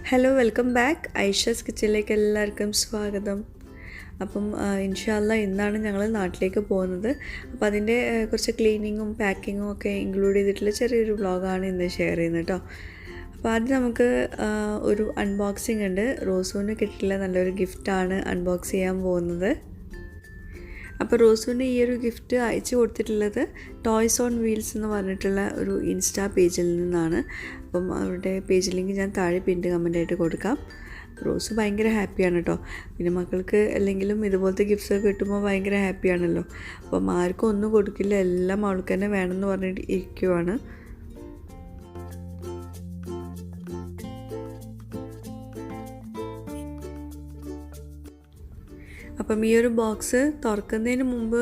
Hello welcome back Aisha's കിച്ചണിലേക്ക് എല്ലാവർക്കും സ്വാഗതം. ഇൻഷാല്ല ഇന്നാണ് ഞങ്ങൾ നാട്ടിലേക്ക് പോകുന്നത്. അപ്പോൾ അതിൻ്റെ കുറച്ച് ക്ലീനിങ്ങും പാക്കിങ്ങും ഒക്കെ ഇൻക്ലൂഡ് ചെയ്തിട്ടുള്ള ചെറിയൊരു വ്ളോഗാണ് ഇന്ന് ഷെയർ ചെയ്യുന്നത് കേട്ടോ. അപ്പോൾ ആദ്യം നമുക്ക് ഒരു അൺബോക്സിംഗ് ഉണ്ട്. റോസുവിന് കിട്ടിയിട്ടുള്ള നല്ലൊരു ഗിഫ്റ്റാണ് അൺബോക്സ് ചെയ്യാൻ പോകുന്നത്. അപ്പോൾ റോസുവിന് ഈ ഒരു ഗിഫ്റ്റ് അയച്ചു കൊടുത്തിട്ടുള്ളത് ടോയ്സ് ഓൺ വീൽസ് എന്ന് പറഞ്ഞിട്ടുള്ള ഒരു ഇൻസ്റ്റാ പേജിൽ നിന്നാണ്. അപ്പം അവരുടെ പേജ് ലിങ്ക് ഞാൻ താഴെ പിൻഡ് കമൻ്റായിട്ട് കൊടുക്കാം. റോസ് ഭയങ്കര ഹാപ്പിയാണ് കേട്ടോ. പിന്നെ മക്കൾക്ക് അല്ലെങ്കിലും ഇതുപോലത്തെ ഗിഫ്റ്റ്സൊക്കെ കിട്ടുമ്പോൾ ഭയങ്കര ഹാപ്പിയാണല്ലോ. അപ്പം ആർക്കും ഒന്നും കൊടുക്കില്ല, എല്ലാം അവൾക്ക് തന്നെ വേണമെന്ന് പറഞ്ഞിട്ട് ഇരിക്കുവാണ്. അപ്പം ഈ ഒരു ബോക്സ് തുറക്കുന്നതിന് മുമ്പ്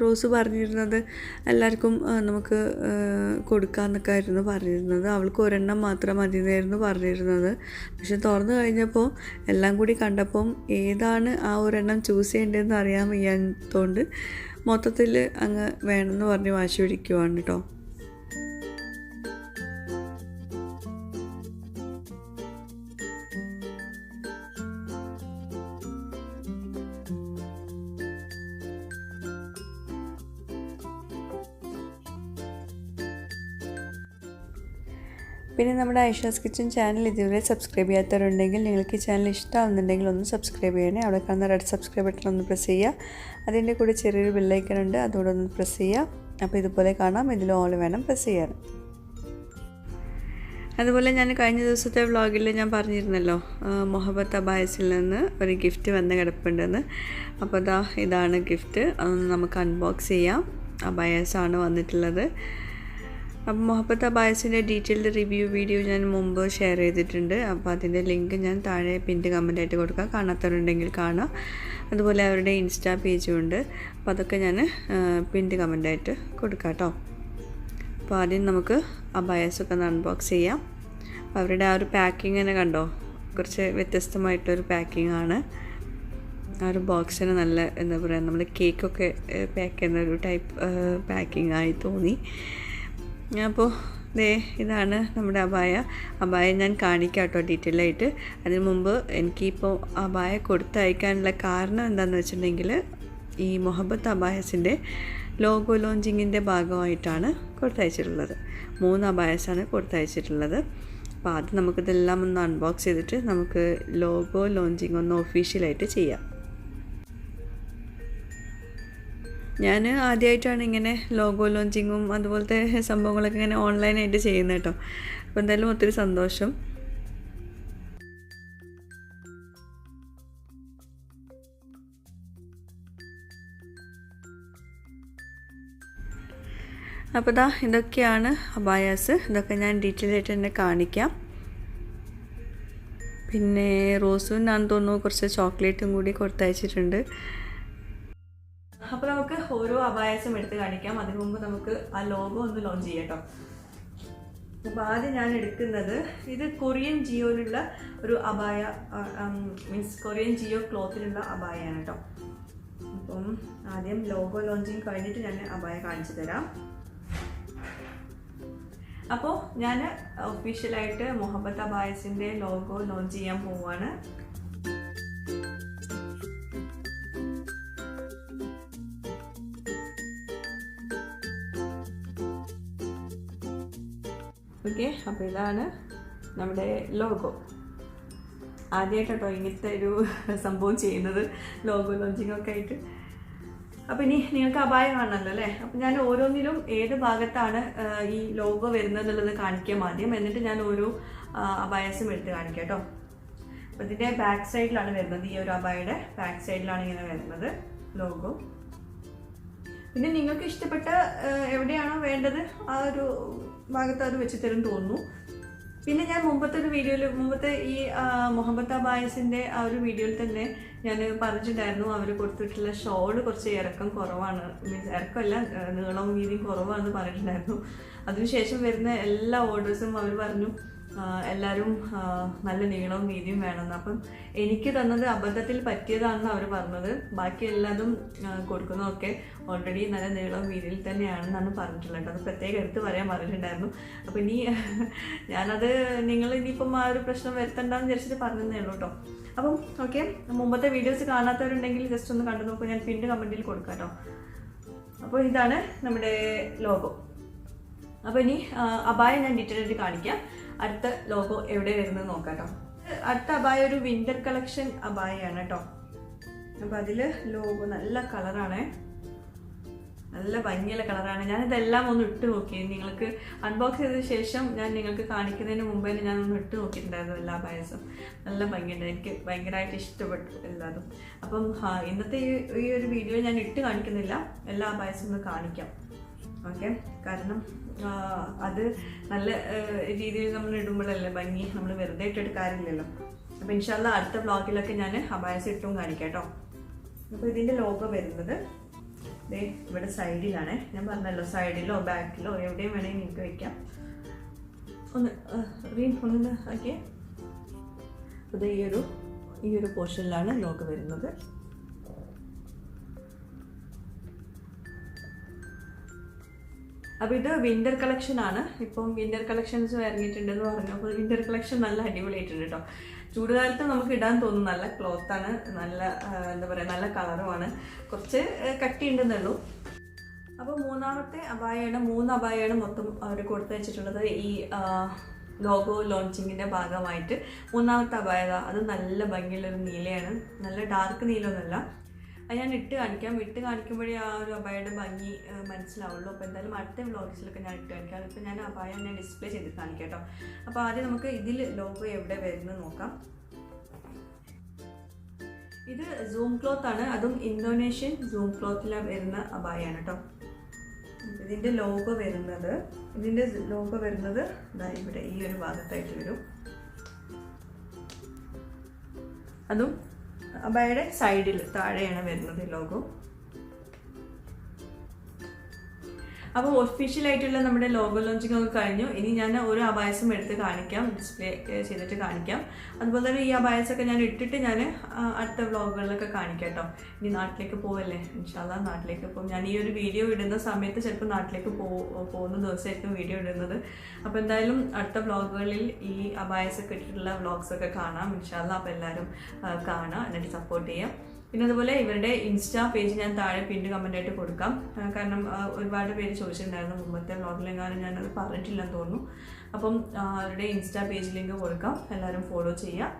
റോസ് പറഞ്ഞിരുന്നത് എല്ലാവർക്കും നമുക്ക് കൊടുക്കാമെന്നൊക്കെ ആയിരുന്നു പറഞ്ഞിരുന്നത്. അവൾക്ക് ഒരെണ്ണം മാത്രം മതിയായിരുന്നു പറഞ്ഞിരുന്നത്. പക്ഷെ തുറന്നു കഴിഞ്ഞപ്പോൾ എല്ലാം കൂടി കണ്ടപ്പം ഏതാണ് ആ ഒരെണ്ണം ചൂസ് ചെയ്യേണ്ടതെന്ന് അറിയാൻ വയ്യാത്തതുകൊണ്ട് മൊത്തത്തിൽ അങ്ങ് വേണമെന്ന് പറഞ്ഞ് വാശി പിടിക്കുവാണ് കേട്ടോ. പിന്നെ നമ്മുടെ ഐഷാസ് കിച്ചൺ ചാനൽ ഇതുവരെ സബ്സ്ക്രൈബ് ചെയ്യാത്തവരുണ്ടെങ്കിൽ നിങ്ങൾക്ക് ഈ ചാനൽ ഇഷ്ടമാവുന്നുണ്ടെങ്കിൽ ഒന്ന് സബ്സ്ക്രൈബ് ചെയ്യണേ. അവിടെ കാണുന്ന റെഡ് സബ്സ്ക്രൈബ് ബട്ടൺ ഒന്ന് പ്രസ് ചെയ്യുക. അതിൻ്റെ കൂടെ ചെറിയൊരു ബെല്ലൈക്കൺ ഉണ്ട്, അതുകൂടെ ഒന്ന് പ്രസ് ചെയ്യുക. അപ്പോൾ ഇതുപോലെ കാണാം, ഇതിൽ ഓൾ വേണം പ്രസ് ചെയ്യാൻ. അതുപോലെ ഞാൻ കഴിഞ്ഞ ദിവസത്തെ വ്ളോഗിൽ ഞാൻ പറഞ്ഞിരുന്നല്ലോ മുഹബത്ത് അബായസിൽ നിന്ന് ഒരു ഗിഫ്റ്റ് വന്ന് കിടപ്പുണ്ടെന്ന്. അപ്പോൾ ഇതാണ് ഗിഫ്റ്റ്. അതൊന്ന് നമുക്ക് അൺബോക്സ് ചെയ്യാം. അബായസാണ് വന്നിട്ടുള്ളത്. അപ്പോൾ മുഹബത്ത് അബായസിൻ്റെ ഡീറ്റെയിൽഡ് റിവ്യൂ വീഡിയോ ഞാൻ മുമ്പ് ഷെയർ ചെയ്തിട്ടുണ്ട്. അപ്പോൾ അതിൻ്റെ ലിങ്ക് ഞാൻ താഴെ പിൻഡ് കമൻ്റായിട്ട് കൊടുക്കാം, കാണാത്തവരുണ്ടെങ്കിൽ കാണാം. അതുപോലെ അവരുടെ ഇൻസ്റ്റാ പേജും ഉണ്ട്. അപ്പോൾ അതൊക്കെ ഞാൻ പിൻഡ് കമൻ്റായിട്ട് കൊടുക്കാം കേട്ടോ. അപ്പോൾ ആദ്യം നമുക്ക് അബായസൊക്കെ ഒന്ന് അൺബോക്സ് ചെയ്യാം. അപ്പോൾ അവരുടെ ആ ഒരു പാക്കിങ് തന്നെ കണ്ടോ, കുറച്ച് വ്യത്യസ്തമായിട്ടൊരു പാക്കിംഗ് ആണ്. ആ ഒരു ബോക്സിന് നല്ല എന്താ പറയുക, നമ്മൾ കേക്കൊക്കെ പാക്ക് ചെയ്യുന്ന ഒരു ടൈപ്പ് പാക്കിംഗ് ആയി തോന്നി. അപ്പോൾ ഇതാണ് നമ്മുടെ അബായ ഞാൻ കാണിക്കാം കേട്ടോ ഡീറ്റെയിൽ ആയിട്ട്. അതിന് മുമ്പ് എനിക്കിപ്പോൾ അബായ കൊടുത്തയക്കാനുള്ള കാരണം എന്താണെന്ന് വെച്ചിട്ടുണ്ടെങ്കിൽ ഈ മുഹബത്ത് അബായസിൻ്റെ ലോഗോ ലോഞ്ചിങ്ങിൻ്റെ ഭാഗമായിട്ടാണ് കൊടുത്തയച്ചിട്ടുള്ളത്. 3 അബായസാണ് കൊടുത്തയച്ചിട്ടുള്ളത്. അപ്പോൾ ആദ്യം നമുക്കിതെല്ലാം ഒന്ന് അൺബോക്സ് ചെയ്തിട്ട് നമുക്ക് ലോഗോ ലോഞ്ചിങ് ഒന്ന് ഒഫീഷ്യലായിട്ട് ചെയ്യാം. ഞാൻ ആദ്യമായിട്ടാണ് ഇങ്ങനെ ലോഗോ ലോഞ്ചിങ്ങും അതുപോലത്തെ സംഭവങ്ങളൊക്കെ ഇങ്ങനെ ഓൺലൈനായിട്ട് ചെയ്യുന്നത് കേട്ടോ. അപ്പോൾ എന്തായാലും ഒത്തിരി സന്തോഷം. അപ്പോൾ ഇതൊക്കെയാണ് അബായാസ്. ഇതൊക്കെ ഞാൻ ഡീറ്റെയിൽ ആയിട്ട് തന്നെ കാണിക്കാം. പിന്നെ റോസുവിനാണെന്ന് തോന്നുന്നു കുറച്ച് ചോക്ലേറ്റും കൂടി കൊടുത്തയച്ചിട്ടുണ്ട്. അപ്പോൾ നമുക്ക് ഓരോ അബായസും എടുത്ത് കാണിക്കാം. അതിനു മുമ്പ് നമുക്ക് ആ ലോഗോ ഒന്ന് ലോഞ്ച് ചെയ്യാം കേട്ടോ. അപ്പോൾ ആദ്യം ഞാൻ എടുക്കുന്നത് ഇത് കൊറിയൻ ജിയോയിലുള്ള ഒരു അബായ, മീൻസ് കൊറിയൻ ജിയോ ക്ലോത്തിലുള്ള അബായയാണ് കേട്ടോ. അപ്പം ആദ്യം ലോഗോ ലോഞ്ചിങ് കഴിഞ്ഞിട്ട് ഞാൻ അബായ കാണിച്ചു തരാം. അപ്പോൾ ഞാൻ ഒഫീഷ്യലായിട്ട് മുഹബത്ത് അബായസിൻ്റെ ലോഗോ ലോഞ്ച് ചെയ്യാൻ പോവുകയാണ്. ഓക്കെ, അപ്പോൾ ഇതാണ് നമ്മുടെ ലോഗോ. ആദ്യമായിട്ടോ ഇങ്ങനത്തെ ഒരു സംഭവം ചെയ്യുന്നത്, ലോഗോ ലോഞ്ചിങ്ങൊക്കെ ആയിട്ട്. അപ്പോൾ ഇനി നിങ്ങൾക്ക് അബായ കാണണമല്ലോ അല്ലേ. അപ്പോൾ ഞാൻ ഓരോന്നിലും ഏത് ഭാഗത്താണ് ഈ ലോഗോ വരുന്നത് എന്നുള്ളത് കാണിക്കാം ആദ്യം. എന്നിട്ട് ഞാൻ ഓരോ അബായസും എടുത്ത് കാണിക്കാം കേട്ടോ. അപ്പോൾ ഇതിൻ്റെ ബാക്ക് സൈഡിലാണ് വരുന്നത്. ഈ ഒരു അബായയുടെ ബാക്ക് സൈഡിലാണ് ഇങ്ങനെ വരുന്നത് ലോഗോ. പിന്നെ നിങ്ങൾക്ക് ഇഷ്ടപ്പെട്ട എവിടെയാണോ വേണ്ടത് ആ ഒരു ഭാഗത്ത് അത് വെച്ച് തരും തോന്നുന്നു. പിന്നെ ഞാൻ മുമ്പത്തെ ഈ മുഹബത്ത് അബായസിൻ്റെ ആ ഒരു വീഡിയോയിൽ തന്നെ ഞാൻ പറഞ്ഞിട്ടുണ്ടായിരുന്നു, അവർ കൊടുത്തിട്ടുള്ള ഷോള് കുറച്ച് ഇറക്കം കുറവാണ്, മീൻസ് ഇറക്കമല്ല നീളവും വീതിയും കുറവാണെന്ന് പറഞ്ഞിട്ടുണ്ടായിരുന്നു. അതിനുശേഷം വരുന്ന എല്ലാ ഓർഡേഴ്സും അവർ പറഞ്ഞു എല്ലാവരും നല്ല നീളവും വീതിയും വേണമെന്ന്. അപ്പം എനിക്ക് തന്നത് അബദ്ധത്തിൽ പറ്റിയതാണെന്ന് അവർ പറഞ്ഞത്. ബാക്കി എല്ലാതും കൊടുക്കുന്നതൊക്കെ ഓൾറെഡി നല്ല നീളവും വീതിയിൽ തന്നെയാണെന്നാണ് പറഞ്ഞിട്ടുള്ളത്. അത് പ്രത്യേകം എടുത്ത് പറയാൻ പറഞ്ഞിട്ടുണ്ടായിരുന്നു. അപ്പോൾ ഇനി ഞാനത് നിങ്ങൾ ഇനിയിപ്പം ആ ഒരു പ്രശ്നം വരുത്തണ്ടെന്ന് വിചാരിച്ചിട്ട് പറഞ്ഞതേ ഉള്ളൂ കേട്ടോ. അപ്പം ഓക്കെ, മുമ്പത്തെ വീഡിയോസ് കാണാത്തവരുണ്ടെങ്കിൽ ജസ്റ്റ് ഒന്ന് കണ്ടു നോക്കൂ. ഞാൻ പിന്നീട് കമൻറ്റിൽ കൊടുക്കാം കേട്ടോ. അപ്പോൾ ഇതാണ് നമ്മുടെ ലോഗോ. അപ്പോൾ ഇനി അബായ ഞാൻ ഡീറ്റെയിൽ ആയിട്ട് കാണിക്കാം. അടുത്ത ലോഗോ എവിടെ വരുന്നത് നോക്കാം കേട്ടോ. അടുത്ത അബായ ഒരു വിൻ്റർ കളക്ഷൻ അബായയാണ് കേട്ടോ. അപ്പോൾ അതിൽ ലോഗോ നല്ല കളറാണ്, നല്ല ഭംഗിയുള്ള കളറാണ്. ഞാനിതെല്ലാം ഒന്ന് ഇട്ട് നോക്കി. നിങ്ങൾക്ക് അൺബോക്സ് ചെയ്ത ശേഷം ഞാൻ നിങ്ങൾക്ക് കാണിക്കുന്നതിന് മുമ്പേ ഞാൻ ഒന്ന് ഇട്ട് നോക്കിയിട്ടുണ്ടായിരുന്നു എല്ലാ അബായസും. നല്ല ഭംഗിയുണ്ട്, എനിക്ക് ഭയങ്കരമായിട്ട് ഇഷ്ടപ്പെട്ടു എല്ലാതും. അപ്പം ഇന്നത്തെ ഈ ഒരു വീഡിയോ ഞാൻ ഇട്ട് കാണിക്കുന്നില്ല, എല്ലാ അബായസും ഒന്ന് കാണിക്കാം. ഓക്കെ, കാരണം അത് നല്ല രീതിയിൽ നമ്മൾ ഇടുമ്പോഴല്ലേ ഭംഗി, നമ്മൾ വെറുതെ ഇട്ടിട്ട് കാര്യമില്ലല്ലോ. അപ്പോൾ ഇൻഷാല്ല അടുത്ത വ്ളോഗിലൊക്കെ ഞാൻ അബായസ് ഇട്ടും കാണിക്കാം കേട്ടോ. അപ്പോൾ ഇതിൻ്റെ ലോഗോ വരുന്നത് ഇവിടെ സൈഡിലാണ്. ഞാൻ പറഞ്ഞല്ലോ, സൈഡിലോ ബാക്കിലോ എവിടെയും വേണമെങ്കിൽ നിങ്ങൾക്ക് വയ്ക്കാം. ഒന്ന് ഓക്കെ. അത് ഈ ഒരു പോർഷനിലാണ് ലോഗോ വരുന്നത്. അപ്പോൾ ഇത് വിൻ്റർ കളക്ഷൻ ആണ്. ഇപ്പം വിൻ്റർ കളക്ഷൻസ് ഇറങ്ങിയിട്ടുണ്ടെന്ന് പറഞ്ഞു. അപ്പോൾ വിൻ്റർ കളക്ഷൻ നല്ല അടിപൊളിയായിട്ടുണ്ട് കേട്ടോ. ചൂടുകാലത്ത് നമുക്ക് ഇടാൻ തോന്നും. നല്ല ക്ലോത്താണ്, നല്ല എന്താ പറയുക, നല്ല കളറുമാണ്. കുറച്ച് കട്ടിയുണ്ടെന്നേ ഉള്ളൂ. അപ്പോൾ മൂന്നാമത്തെ അബായയാണ്. 3 അബായയാണ് മൊത്തം അവർ കൊടുത്തു വെച്ചിട്ടുള്ളത് ഈ ലോഗോ ലോഞ്ചിങ്ങിൻ്റെ ഭാഗമായിട്ട്. മൂന്നാമത്തെ അബായ അത് നല്ല ഭംഗിയുള്ളൊരു നീലയാണ്, നല്ല ഡാർക്ക് നീലമൊന്നുമല്ല. അത് ഞാൻ ഇട്ട് കാണിക്കാം. ഇട്ട് കാണിക്കുമ്പോഴേ ആ ഒരു അബായയുടെ ഭംഗി മനസ്സിലാവുള്ളൂ. അപ്പോൾ എന്തായാലും അടുത്ത വ്ളോഗ്സിലൊക്കെ ഞാൻ ഇട്ട് കാണിക്കാം. അതിപ്പോൾ ഞാൻ അബായ ഞാൻ ഡിസ്പ്ലേ ചെയ്ത് കാണിക്കാം കേട്ടോ. അപ്പോൾ ആദ്യം നമുക്ക് ഇതിൽ ലോഗോ എവിടെ വരുന്നത് നോക്കാം. ഇത് സൂം ക്ലോത്ത് ആണ്, അതും ഇന്തോനേഷ്യൻ സൂം ക്ലോത്തിൽ വരുന്ന അബായാണ് കേട്ടോ. ഇതിൻ്റെ ലോഗോ വരുന്നത് ഇവിടെ ഈ ഒരു ഭാഗത്തായിട്ട് വരും. അതും അബായയുടെ സൈഡിൽ താഴെയാണ് വരുന്നത് ലോഗോ. അപ്പോൾ ഒഫീഷ്യലായിട്ടുള്ള നമ്മുടെ ലോഗോ ലോഞ്ചിങ് ഒക്കെ കഴിഞ്ഞു. ഇനി ഞാൻ ഓരോ അബായസും എടുത്ത് കാണിക്കാം, ഡിസ്പ്ലേ ചെയ്തിട്ട് കാണിക്കാം. അതുപോലെ തന്നെ ഈ അബായസൊക്കെ ഞാൻ ഇട്ടിട്ട് ഞാൻ അടുത്ത വ്ളോഗുകളിലൊക്കെ കാണിക്കാം കേട്ടോ. ഇനി നാട്ടിലേക്ക് പോവല്ലേ, ഇൻഷാല്ലാ നാട്ടിലേക്ക് പോകും. ഞാൻ ഈ ഒരു വീഡിയോ ഇടുന്ന സമയത്ത് ചിലപ്പോൾ നാട്ടിലേക്ക് പോകുന്ന ദിവസമായിരിക്കും വീഡിയോ ഇടുന്നത്. അപ്പോൾ എന്തായാലും അടുത്ത വ്ളോഗുകളിൽ ഈ അബായസൊക്കെ ഇട്ടിട്ടുള്ള വ്ളോഗ്സൊക്കെ കാണാം ഇൻഷാല്ലാ. അപ്പോൾ എല്ലാവരും കാണാം, എന്നിട്ട് സപ്പോർട്ട് ചെയ്യാം. പിന്നെ അതുപോലെ ഇവരുടെ ഇൻസ്റ്റാ പേജ് ഞാൻ താഴെ പിന്നീട് കമൻ്റായിട്ട് കൊടുക്കാം. കാരണം ഒരുപാട് പേര് ചോദിച്ചിട്ടുണ്ടായിരുന്നു മുമ്പത്തെ വ്ളോഗിലെങ്ങാനും ഞാനത് പറഞ്ഞിട്ടില്ലെന്ന് തോന്നുന്നു. അപ്പം അവരുടെ ഇൻസ്റ്റാ പേജ് ലിങ്ക് കൊടുക്കാം, എല്ലാവരും ഫോളോ ചെയ്യുക.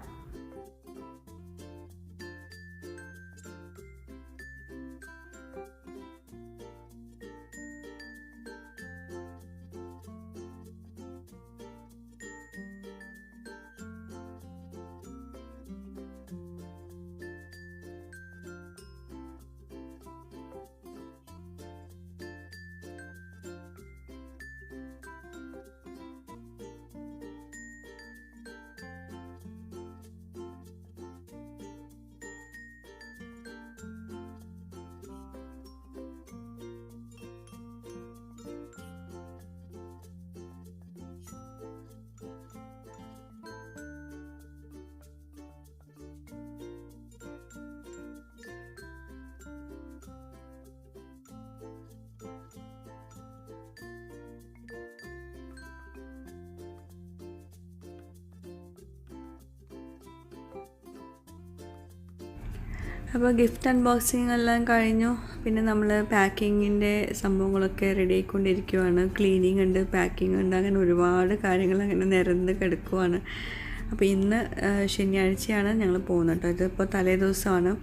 അപ്പോൾ ഗിഫ്റ്റ് അൺബോക്സിങ് എല്ലാം കഴിഞ്ഞു. പിന്നെ നമ്മൾ പാക്കിങ്ങിൻ്റെ സംഭവങ്ങളൊക്കെ റെഡി ആയിക്കൊണ്ടിരിക്കുവാണ്. ക്ലീനിങ് ഉണ്ട്, പാക്കിംഗ് ഉണ്ട്, അങ്ങനെ ഒരുപാട് കാര്യങ്ങൾ അങ്ങനെ നിരന്ന് കിടക്കുവാണ്. അപ്പോൾ ഇന്ന് ശനിയാഴ്ചയാണ് ഞങ്ങൾ പോകുന്നത് കേട്ടോ. ഇതിപ്പോൾ തലേ ദിവസമാണ്,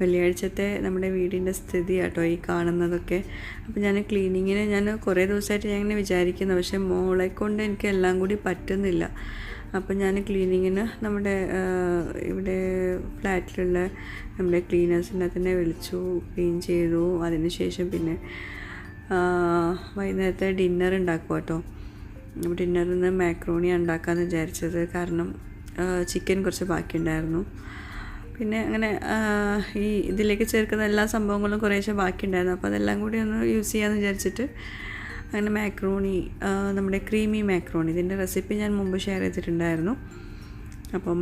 വെള്ളിയാഴ്ചത്തെ നമ്മുടെ വീടിൻ്റെ സ്ഥിതി കേട്ടോ ഈ കാണുന്നതൊക്കെ. അപ്പോൾ ഞാൻ ക്ലീനിങ്ങിന് ഞാൻ കുറേ ദിവസമായിട്ട് ഞാൻ ഇങ്ങനെ വിചാരിക്കുന്നു, പക്ഷേ മോളെ കൊണ്ട് എനിക്ക് എല്ലാം കൂടി പറ്റുന്നില്ല. അപ്പം ഞാൻ ക്ലീനിങ്ങിന് നമ്മുടെ ഇവിടെ ഫ്ലാറ്റിലുള്ള നമ്മുടെ ക്ലീനേഴ്സിനെ തന്നെ വിളിച്ചു, ക്ലീൻ ചെയ്തു. അതിനുശേഷം പിന്നെ വൈകുന്നേരത്തെ ഡിന്നർ ഉണ്ടാക്കുക കേട്ടോ. ഡിന്നറിൽ നിന്ന് മാക്രോണി ഉണ്ടാക്കാമെന്ന് വിചാരിച്ചത്, കാരണം ചിക്കൻ കുറച്ച് ബാക്കിയുണ്ടായിരുന്നു. പിന്നെ അങ്ങനെ ഈ ഇതിലേക്ക് ചേർക്കുന്ന എല്ലാ സംഭവങ്ങളും കുറേശ്ശെ ബാക്കിയുണ്ടായിരുന്നു. അപ്പോൾ അതെല്ലാം കൂടി ഒന്ന് യൂസ് ചെയ്യാമെന്ന് വിചാരിച്ചിട്ട് അങ്ങനെ മാക്രോണി, നമ്മുടെ ക്രീമി മാക്രോണി, ഇതിൻ്റെ റെസിപ്പി ഞാൻ മുമ്പ് ഷെയർ ചെയ്തിട്ടുണ്ടായിരുന്നു. അപ്പം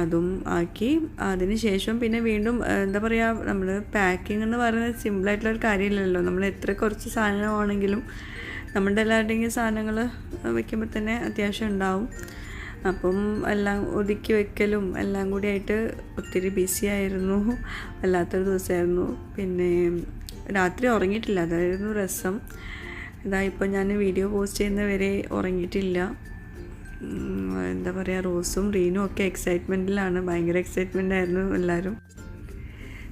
അതും ആക്കി. അതിന് ശേഷം പിന്നെ വീണ്ടും എന്താ പറയുക, നമ്മൾ പാക്കിംഗ് എന്ന് പറയുന്നത് സിമ്പിളായിട്ടുള്ളൊരു കാര്യമില്ലല്ലോ. നമ്മൾ എത്ര കുറച്ച് സാധനമാണെങ്കിലും നമ്മുടെ എല്ലാവരുടെയും സാധനങ്ങൾ വയ്ക്കുമ്പോൾ തന്നെ അത്യാവശ്യം ഉണ്ടാവും. അപ്പം എല്ലാം ഒതുക്കി വെക്കലും എല്ലാം കൂടി ആയിട്ട് ഒത്തിരി ബിസി ആയിരുന്നു. വല്ലാത്തൊരു ദിവസമായിരുന്നു. പിന്നെ രാത്രി ഉറങ്ങിയിട്ടില്ല, അതായിരുന്നു രസം. ഇപ്പോൾ ഞാൻ വീഡിയോ പോസ്റ്റ് ചെയ്യുന്നവരെ ഉറങ്ങിയിട്ടില്ല. എന്താ പറയുക, റോസും റീനും ഒക്കെ എക്സൈറ്റ്മെൻറ്റിലാണ്, ഭയങ്കര എക്സൈറ്റ്മെൻ്റ് ആയിരുന്നു എല്ലാവരും.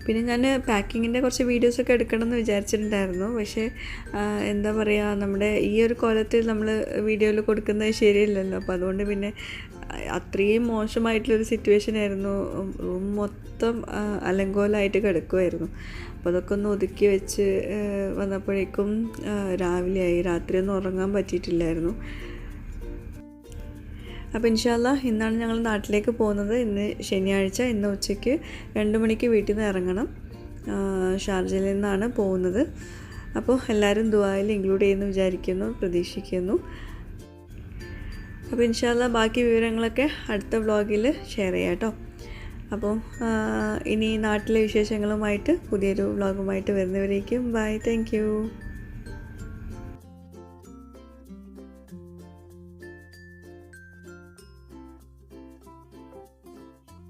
പിന്നെ ഞാൻ പാക്കിങ്ങിൻ്റെ കുറച്ച് വീഡിയോസൊക്കെ എടുക്കണം എന്ന് വിചാരിച്ചിട്ടുണ്ടായിരുന്നു. പക്ഷേ എന്താ പറയുക, നമ്മുടെ ഈ ഒരു കോലത്തിൽ നമ്മൾ വീഡിയോയിൽ കൊടുക്കുന്നത് ശരിയല്ലല്ലോ. അപ്പോൾ അതുകൊണ്ട് പിന്നെ അത്രയും മോശമായിട്ടുള്ളൊരു സിറ്റുവേഷൻ ആയിരുന്നു. റൂം മൊത്തം അലങ്കോലമായിട്ട് കിടക്കുമായിരുന്നു. അപ്പോൾ അതൊക്കെ ഒന്ന് ഒതുക്കി വെച്ച് വന്നപ്പോഴേക്കും രാവിലെയായി. രാത്രിയൊന്നും ഉറങ്ങാൻ പറ്റിയിട്ടില്ലായിരുന്നു. അപ്പോൾ ഇൻഷാ അല്ലാഹ് ഇന്നാണ് ഞങ്ങൾ നാട്ടിലേക്ക് പോകുന്നത്. ഇന്ന് ശനിയാഴ്ച, ഇന്ന് ഉച്ചയ്ക്ക് 2 മണിക്ക് വീട്ടിൽ നിന്ന് ഇറങ്ങണം. ഷാർജയിൽ നിന്നാണ് പോകുന്നത്. അപ്പോൾ എല്ലാവരും ദുആയിൽ ഇൻക്ലൂഡ് ചെയ്യുമെന്ന് വിചാരിക്കുന്നു, പ്രതീക്ഷിക്കുന്നു. അപ്പോൾ ഇൻഷാ അല്ലാഹ് ബാക്കി വിവരങ്ങളൊക്കെ അടുത്ത വ്ളോഗിൽ ഷെയർ ചെയ്യാം കേട്ടോ. അപ്പോൾ ഇനി നാട്ടിലെ വിശേഷങ്ങളുമായിട്ട് പുതിയൊരു വ്ളോഗുമായിട്ട് വരുന്നവരേക്കും ബൈ, താങ്ക് യു.